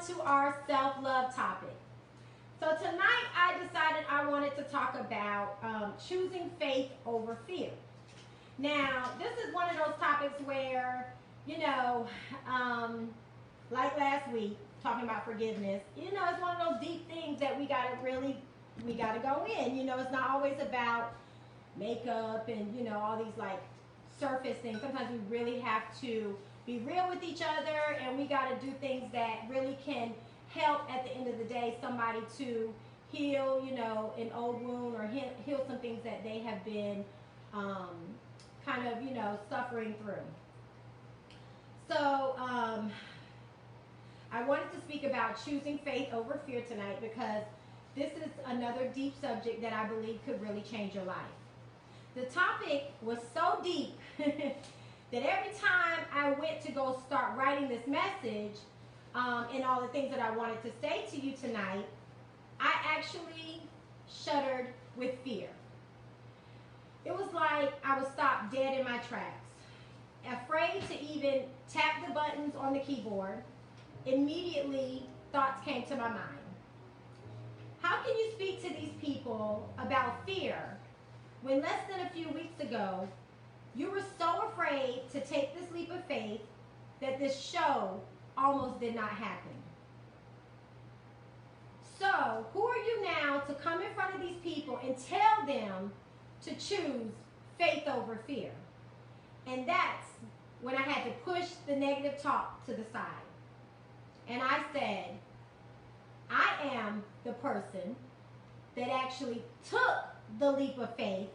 on to our self-love topic. So tonight I decided I wanted to talk about choosing faith over fear. Now, this is one of those topics where, you know, like last week, talking about forgiveness, it's one of those deep things that we gotta go in. It's not always about makeup and, all these like surface things. Sometimes we really have to be real with each other, and we gotta do things that really can help at the end of the day somebody to heal, an old wound, or heal some things that they have been suffering through. So I wanted to speak about choosing faith over fear tonight because this is another deep subject that I believe could really change your life. The topic was so deep that every time I went to go start writing this message and all the things that I wanted to say to you tonight, I actually shuddered with fear. It was like I was stopped dead in my tracks, afraid to even tap the buttons on the keyboard. Immediately, thoughts came to my mind. How can you speak to these people about fear when less than a few weeks ago, you were so afraid to take this leap of faith that this show almost did not happen? So, who are you now to come in front of these people and tell them to choose faith over fear? And that's when I had to push the negative talk to the side. And I said, I am the person that actually took the leap of faith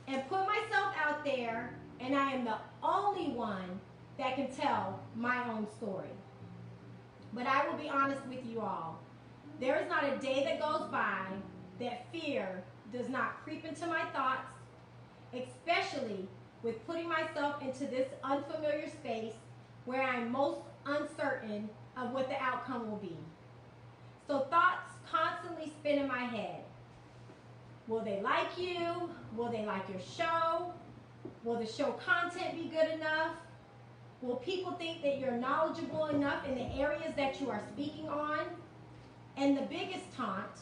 and put myself out there, and I am the only one that can tell my own story. But I will be honest with you all. There is not a day that goes by that fear does not creep into my thoughts, especially with putting myself into this unfamiliar space where I'm most uncertain of what the outcome will be. So thoughts constantly spin in my head. Will they like you? Will they like your show? Will the show content be good enough? Will people think that you're knowledgeable enough in the areas that you are speaking on? And the biggest taunt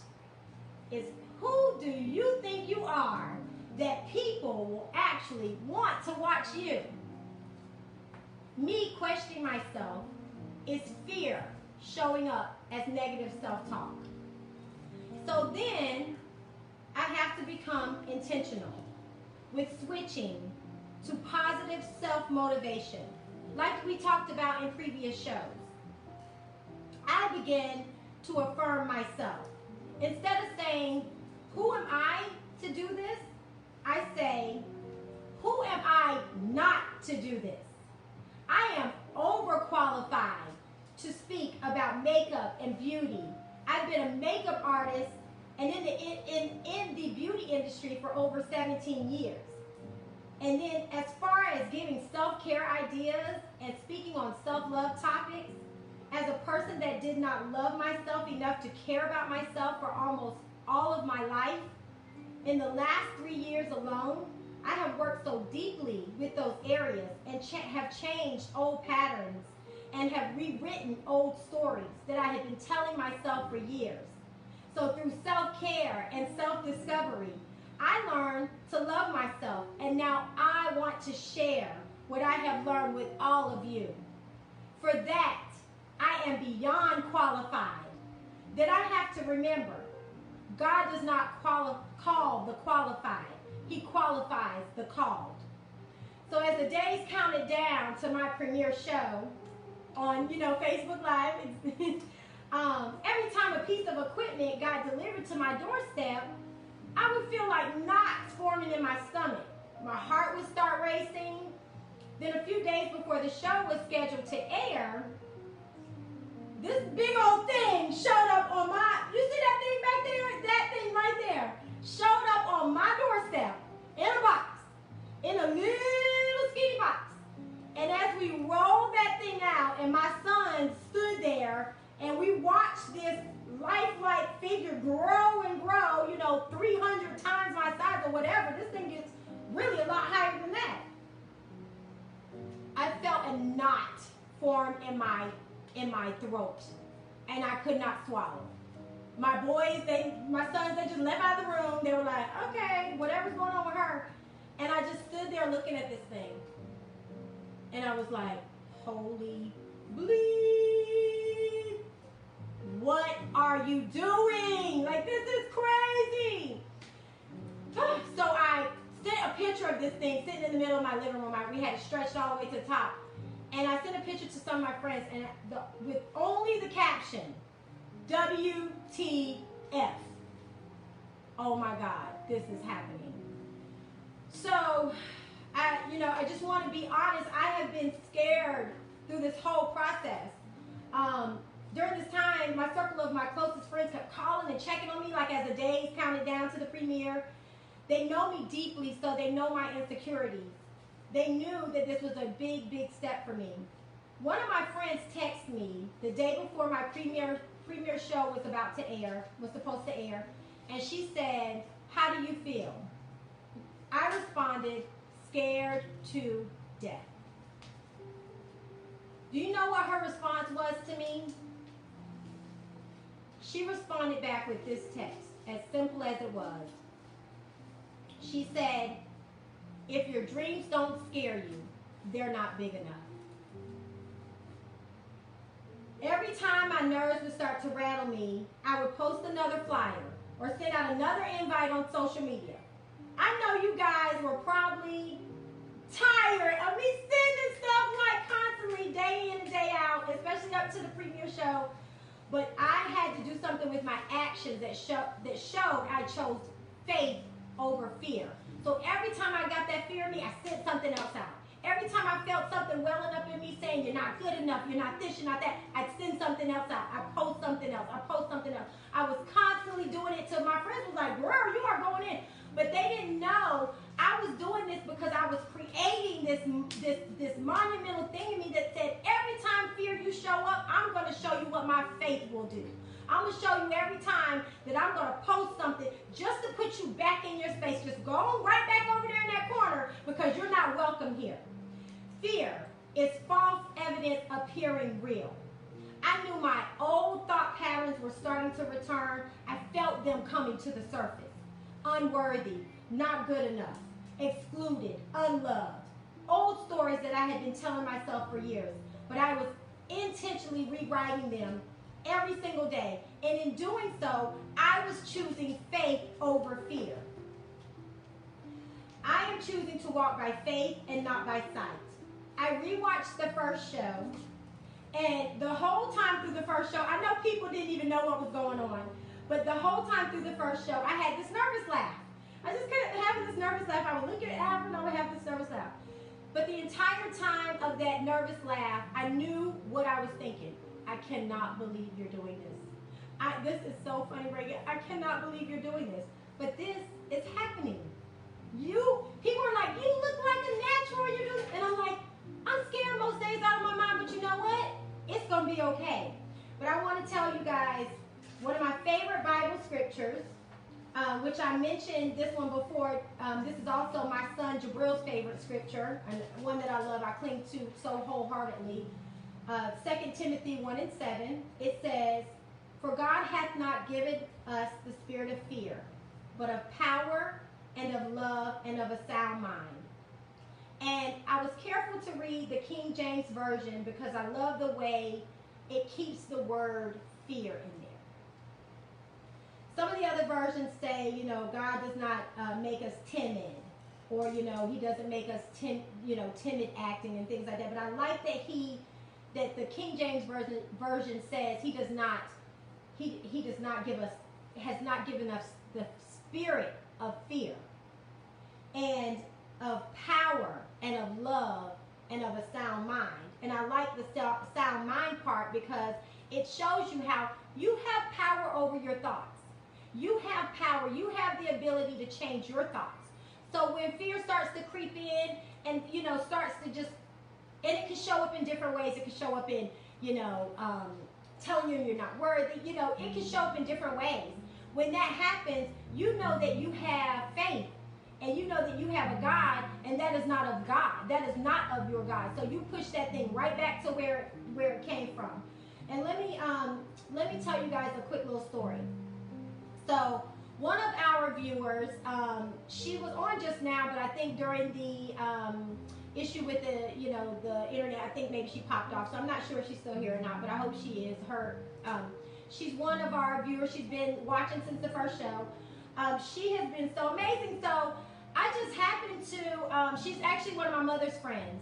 is, who do you think you are that people will actually want to watch you? Me questioning myself is fear showing up as negative self-talk. So then I have to become intentional with switching to positive self-motivation, like we talked about in previous shows. I begin to affirm myself. Instead of saying, who am I to do this? I say, who am I not to do this? I am overqualified to speak about makeup and beauty. I've been a makeup artist and in the beauty industry for over 17 years. And then as far as giving self-care ideas and speaking on self-love topics, as a person that did not love myself enough to care about myself for almost all of my life, in the last 3 years alone, I have worked so deeply with those areas and have changed old patterns and have rewritten old stories that I had been telling myself for years. So through self-care and self-discovery, I learned to love myself, and now I want to share what I have learned with all of you. For that, I am beyond qualified. That I have to remember, God does not call the qualified. He qualifies the called. So as the days counted down to my premiere show on, Facebook Live, every time a piece of equipment got delivered to my doorstep, I would feel like knots forming in my stomach. My heart would start racing. Then a few days before the show was scheduled to air, this big old thing showed up on you see that thing back there? That thing right there showed up on my doorstep in a box, in a little skinny box. And as we rolled that thing out and my son stood there and we watched this lifelike figure grow and grow, 300 times my size or whatever, this thing gets really a lot higher than that. I felt a knot form in my throat. and I could not swallow. My boys, my sons, they just left out of the room. They were like, okay, whatever's going on with her. And I just stood there looking at this thing. And I was like, holy bleed. What are you doing? Like, this is crazy. So I sent a picture of this thing sitting in the middle of my living room. We had it stretched all the way to the top. And I sent a picture to some of my friends and with only the caption, WTF. Oh my God, this is happening. So, I just want to be honest. I have been scared through this whole process. During this time, my circle of my closest friends kept calling and checking on me like as the days counted down to the premiere. They know me deeply, so they know my insecurities. They knew that this was a big, big step for me. One of my friends texted me the day before my premiere show was supposed to air, and she said, "How do you feel?" I responded, "Scared to death." Do you know what her response was to me? She responded back with this text, as simple as it was. She said, "If your dreams don't scare you, they're not big enough." Every time my nerves would start to rattle me, I would post another flyer or send out another invite on social media. I know you guys were probably tired of me sending stuff like constantly, day in and day out, especially up to the premiere show. But I had to do something with my actions that showed I chose faith over fear. So every time I got that fear in me, I sent something else out. Every time I felt something welling up in me saying, "You're not good enough, you're not this, you're not that," I'd send something else out. I post something else. I post something else. I was constantly doing it till my friends was like, "Girl, you are going in." But they didn't know I was doing this because I was creating this monumental thing in me that said, every time fear you show up, I'm going to show you what my faith will do. I'm going to show you every time that I'm going to post something just to put you back in your space. Just go on right back over there in that corner because you're not welcome here. Fear is false evidence appearing real. I knew my old thought patterns were starting to return. I felt them coming to the surface. Unworthy, not good enough, excluded, unloved. Old stories that I had been telling myself for years, but I was intentionally rewriting them every single day. And in doing so, I was choosing faith over fear. I am choosing to walk by faith and not by sight. I rewatched the first show, and the whole time through the first show, I know people didn't even know what was going on, but the whole time through the first show, I had this nervous laugh. I just kept having this nervous laugh. I would look at Alfred and I would have this nervous laugh. But the entire time of that nervous laugh, I knew what I was thinking. I cannot believe you're doing this. This is so funny, Reagan. I cannot believe you're doing this. But this is happening. People are like, "You look like a natural." You do, and I'm like, I'm scared most days out of my mind, but you know what? It's going to be okay. But I want to tell you guys one of my favorite Bible scriptures, which I mentioned this one before. This is also my son Jabril's favorite scripture, and one that I love, I cling to so wholeheartedly. 2 Timothy 1:7, it says, "For God hath not given us the spirit of fear, but of power and of love and of a sound mind." And I was careful to read the King James Version because I love the way it keeps the word fear in there. Some of the other versions say, God does not make us timid, or, He doesn't make us timid acting and things like that. But I like that the King James version says He does not has not given us the spirit of fear, and of power, and of love, and of a sound mind. And I like the sound mind part because it shows you how you have power over your thoughts. You have power. You have the ability to change your thoughts. So when fear starts to creep in and, starts to just, and it can show up in different ways. It can show up in, telling you you're not worthy. It can show up in different ways. When that happens, you know that you have faith. And you know that you have a God, and that is not of God. That is not of your God. So you push that thing right back to where it came from. And let me let me tell you guys a quick little story. So one of our viewers, she was on just now, but I think during the issue with the, the internet, I think maybe she popped off. So I'm not sure if she's still here or not, but I hope she is. She's one of our viewers. She's been watching since the first show. She has been so amazing. So I just happened to, she's actually one of my mother's friends.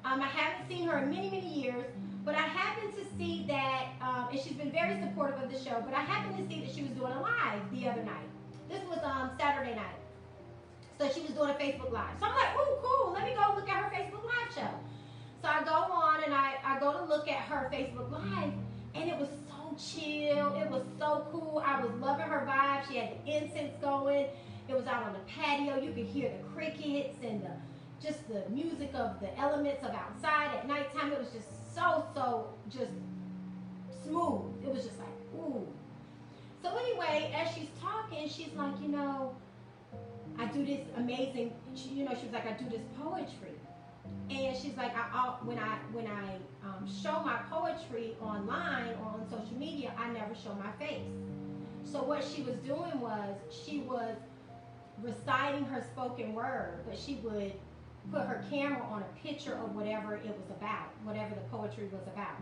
I haven't seen her in many, many years, but I happened to see that, and she's been very supportive of the show, but I happened to see that she was doing a live the other night. This was Saturday night. So she was doing a Facebook Live. So I'm like, ooh, cool, let me go look at her Facebook Live show. So I go on and I go to look at her Facebook Live, and it was so chill. It was so cool. I was loving her vibe. She had the incense going. It was out on the patio. You could hear the crickets and just the music of the elements of outside at nighttime. It was just so just smooth. It was just like, ooh. So anyway, as she's talking, she's like, I do this amazing, she was like, I do this poetry. And she's like, when I show my poetry online or on social media, I never show my face. So what she was doing was, she was reciting her spoken word, but she would put her camera on a picture of whatever it was about, whatever the poetry was about.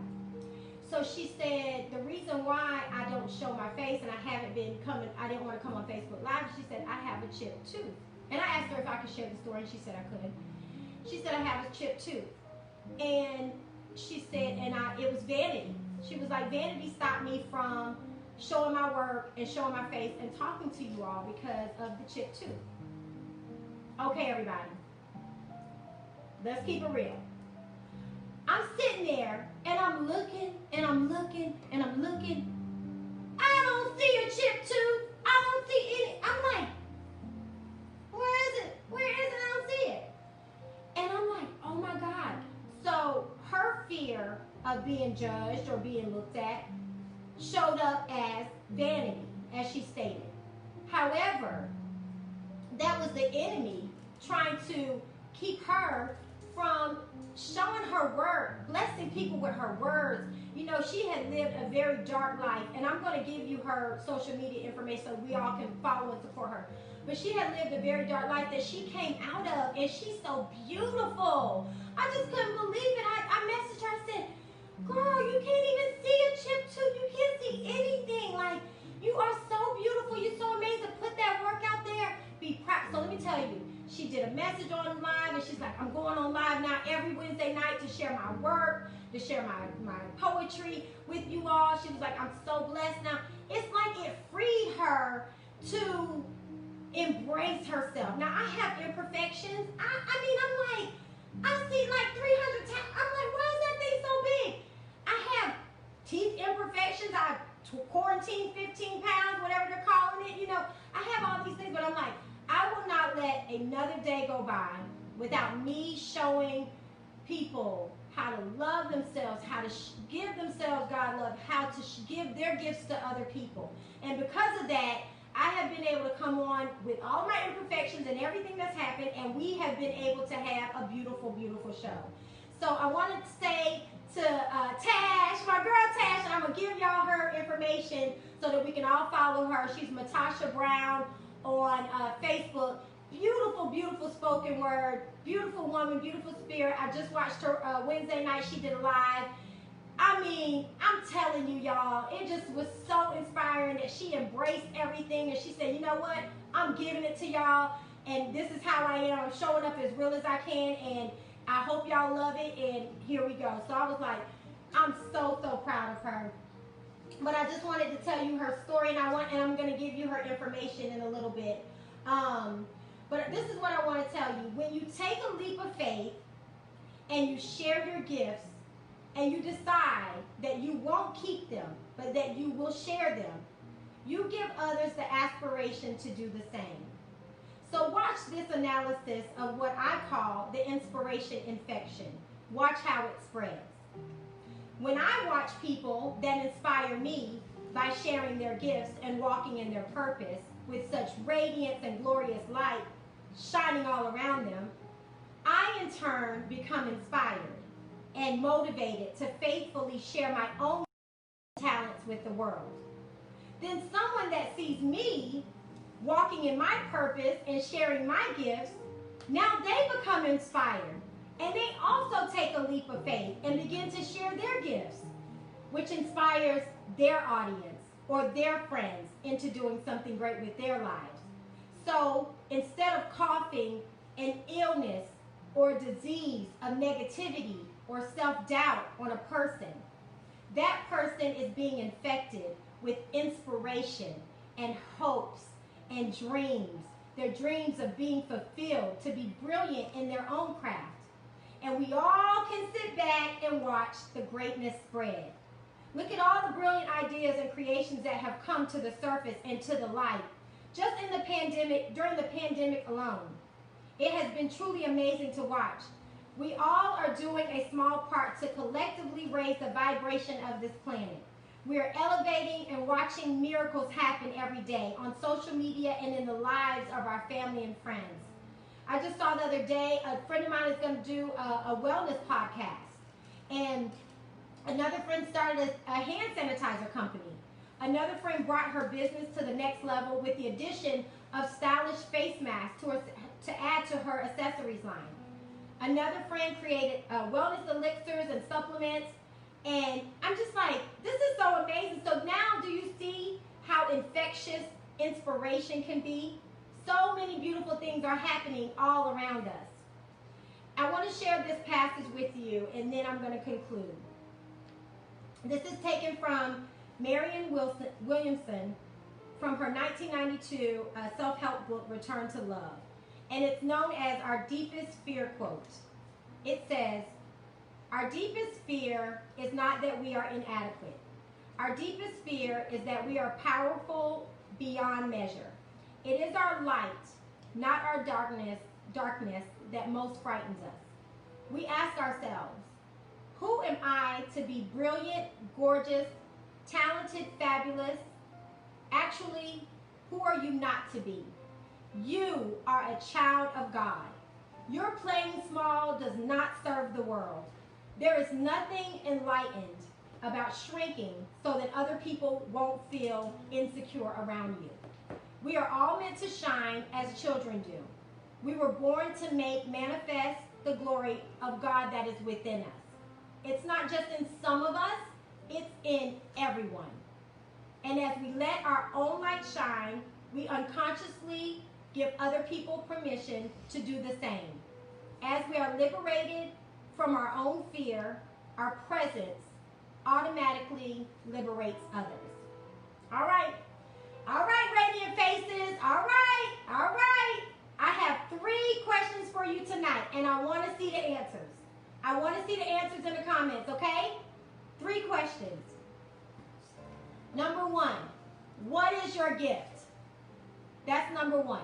So she said, the reason why I don't show my face and I didn't want to come on Facebook Live, she said, I have a chipped tooth. And I asked her if I could share the story, and she said I could. She said, I have a chipped tooth. And she said, it was vanity. She was like, vanity stopped me from showing my work and showing my face and talking to you all because of the chipped tooth. Okay, everybody. Let's keep it real. I'm sitting there and I'm looking and I'm looking and I'm looking. I don't see a chipped tooth. I don't see any. I'm like, where is it? Where is it? I don't see it. And I'm like, oh my God. So her fear of being judged or being looked at showed up as vanity, as she stated. However, that was the enemy trying to keep her from showing her word, blessing people with her words. She had lived a very dark life, and I'm going to give you her social media information so we all can follow and support her. But she had lived a very dark life that she came out of, and she's so beautiful. I just couldn't believe it. I messaged her, I said, girl, you can't even see a chipped tooth. You can't see anything. Like, you are so beautiful. You're so amazing. Put that work out there. Be proud. So let me tell you, she did a message on live, and she's like, I'm going on live now every Wednesday night to share my work, to share my poetry with you all. She was like, I'm so blessed now. It's like it freed her to embrace herself. Now, I have imperfections. I'm like, I see like 300 times. I'm like, why is that thing so big? I have teeth imperfections. I quarantined 15 pounds, whatever they're calling it. I have all these things, but I'm like, I will not let another day go by without me showing people how to love themselves, how to give themselves God love, how to give their gifts to other people. And because of that, I have been able to come on with all my imperfections and everything that's happened, and we have been able to have a beautiful, beautiful show. So I wanted to say to Tash, my girl Tash, and I'm going to give y'all her information so that we can all follow her. She's Matasha Brown on Facebook. Beautiful, beautiful spoken word, beautiful woman, beautiful spirit. I just watched her Wednesday night. She did a live. I'm telling you, y'all, it just was so inspiring that she embraced everything, and she said, you know what, I'm giving it to y'all, and this is how I am. I'm showing up as real as I can, and I hope y'all love it, and here we go. So I was like, I'm so proud of her. But I just wanted to tell you her story, and I'm going to give you her information in a little bit. But this is what I want to tell you. When you take a leap of faith and you share your gifts and you decide that you won't keep them, but that you will share them, you give others the aspiration to do the same. So watch this analysis of what I call the inspiration infection. Watch how it spreads. When I watch people that inspire me by sharing their gifts and walking in their purpose with such radiance and glorious light shining all around them, I in turn become inspired and motivated to faithfully share my own talents with the world. Then someone that sees me walking in my purpose and sharing my gifts, now they become inspired. And they also take a leap of faith and begin to share their gifts, which inspires their audience or their friends into doing something great with their lives. So instead of coughing an illness or disease of negativity or self-doubt on a person, that person is being infected with inspiration and hopes and dreams. Their dreams of being fulfilled, to be brilliant in their own craft. And we all can sit back and watch the greatness spread. Look at all the brilliant ideas and creations that have come to the surface and to the light just in the pandemic, during the pandemic alone. It has been truly amazing to watch. We all are doing a small part to collectively raise the vibration of this planet. We are elevating and watching miracles happen every day on social media and in the lives of our family and friends. I just saw the other day, a friend of mine is going to do a wellness podcast. And another friend started a hand sanitizer company. Another friend brought her business to the next level with the addition of stylish face masks to add to her accessories line. Another friend created wellness elixirs and supplements. And I'm just like, this is so amazing. So now do you see how infectious inspiration can be? So many beautiful things are happening all around us. I want to share this passage with you, and then I'm going to conclude. This is taken from Marianne Williamson from her 1992 self-help book, Return to Love. And it's known as Our Deepest Fear quote. It says, "Our deepest fear is not that we are inadequate. Our deepest fear is that we are powerful beyond measure. It is our light, not our darkness that most frightens us. We ask ourselves, who am I to be brilliant, gorgeous, talented, fabulous? Actually, who are you not to be? You are a child of God. Your playing small does not serve the world. There is nothing enlightened about shrinking so that other people won't feel insecure around you. We are all meant to shine as children do. We were born to make manifest the glory of God that is within us. It's not just in some of us, it's in everyone. And as we let our own light shine, we unconsciously give other people permission to do the same. As we are liberated from our own fear, our presence automatically liberates others. All right, radiant faces. All right. I have 3 questions for you tonight, and I want to see the answers. I want to see the answers in the comments, okay? 3 questions. Number 1, what is your gift? That's number 1.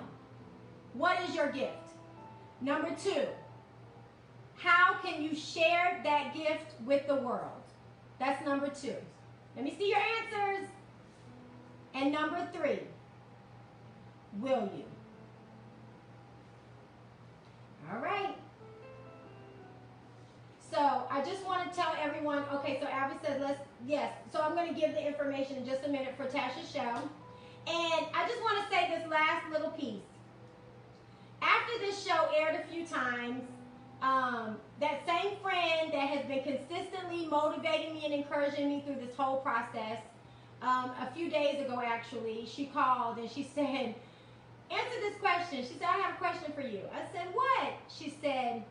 What is your gift? Number 2, how can you share that gift with the world? That's number 2. Let me see your answers. And number 3, will you? All right. So I just want to tell everyone, okay, so Abby says yes. So I'm going to give the information in just a minute for Tasha's show. And I just want to say this last little piece. After this show aired a few times, that same friend that has been consistently motivating me and encouraging me through this whole process, a few days ago actually, she called and she said, answer this question. She said, I have a question for you. I said, what? She said,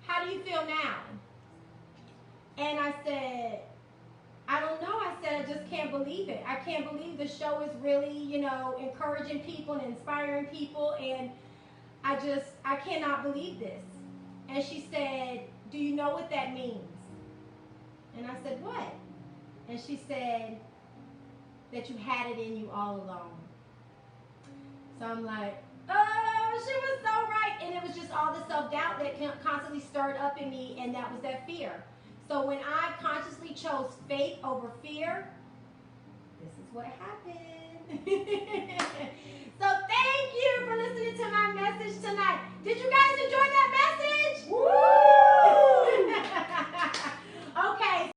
how do you feel now? And I said, I don't know. I said, I just can't believe it. I can't believe the show is really, encouraging people and inspiring people. And I cannot believe this. And she said, do you know what that means? And I said, what? And she said, that you had it in you all along. So I'm like, oh, she was so right. And it was just all the self-doubt that constantly stirred up in me, and that was that fear. So when I consciously chose faith over fear, this is what happened. So thank you for listening to my message tonight. Did you guys enjoy that message? Woo!